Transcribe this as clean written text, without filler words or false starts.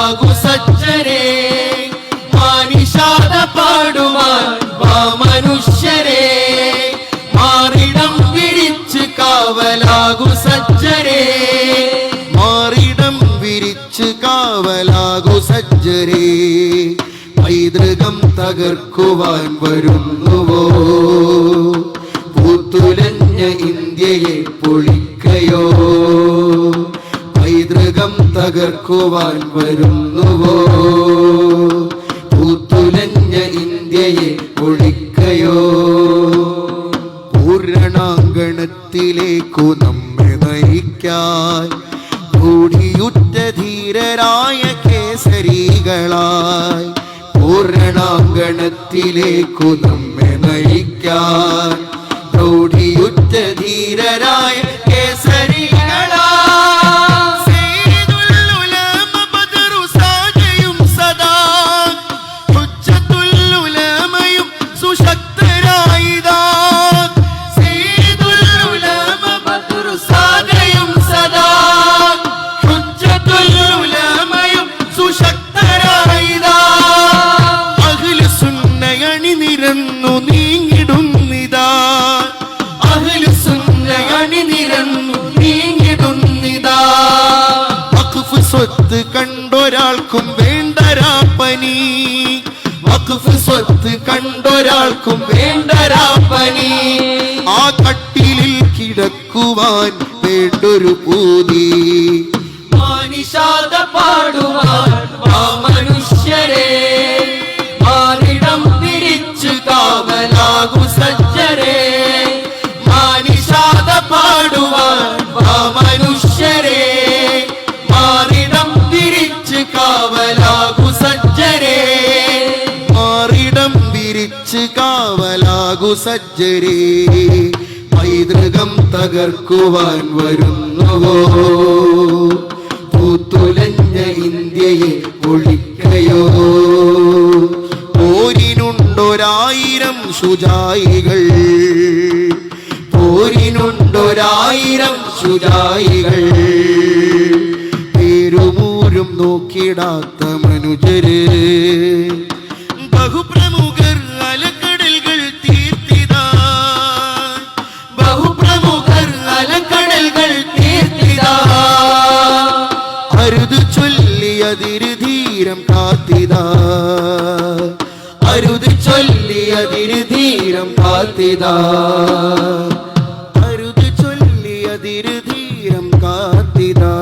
കാവലാകു സജ്ജരേ മാനിഷാദ പാടുവാൻ വാ മനുഷ്യരേ മാറിടം വിരിച്ച് കാവലാകു സജ്ജരേ മാറിടം വിരിച്ച് കാവലാകു സജ്ജരേ പൈതൃകം തകർക്കുവാൻ വരുന്നുവോ പൂത്തുലഞ്ഞ ഇന്ത്യയെ പൊളിക്കയോ പൈതൃകം തകർക്കുവാൻ വരുന്നുവോ പൂത്തുലഞ്ഞ ഇന്ത്യയെ പൊളിക്കയോ പൂരണാങ്കണത്തിലേക്കു നമ്മെ നയിക്കാൻ കൂടിയുറ്റ ധീരരായ കേസരികളായി പൂരണാങ്കണത്തിലേക്കു നമ്മെ നയിക്കാൻ കൂടിയുറ്റ ധീരരായ കേസരികളായി സ്വത്ത് കണ്ടൊരാൾക്കും വേണ്ടരാപ്പനി വഖഫ് സ്വത്ത് കണ്ടൊരാൾക്കും വേണ്ടരാപ്പനി ആ കട്ടിലിൽ കിടക്കുവാൻ വേണ്ടൊരു പൂതി മാനിഷാദ പാടുവാൻ വാ മനുഷ്യരേ മാറിടം വിരിച്ച് കാവലാകു സജ്ജരേ മാനിഷാദ പാടുവാൻ വാ മനുഷ്യരേ മാറിടം വിരിച്ച് കാവലാകു സജ്ജരേ മാറിടം വിരിച്ച് കാവലാകു സജ്ജരേ പൈതൃകം തകർക്കുവാൻ വരുന്നുവോ പൂത്തുലഞ്ഞ ഇന്ത്യയെ പൊളിക്കയോ പോരിനുണ്ടൊരായിരം ശുചായികൾ പോരിനുണ്ടൊരായിരം ശുചായികൾ പേരുമൂരും നോക്കിടാത്ത മനുജര് ബഹുപ്രമുഖർ അലക്കടലുകൾ തീർത്തിതാ ബഹുപ്രമുഖർ അലക്കടലുകൾ തീർത്തിതാ അരുത് ചൊല്ലിയതിരു ധീരം കാത്തിതാ അരുത് ചൊല്ലിയതിരു ധീരം കാത്തിതാ അരുത് ചൊല്ലിയതിരു ധീരം കാത്തിതാ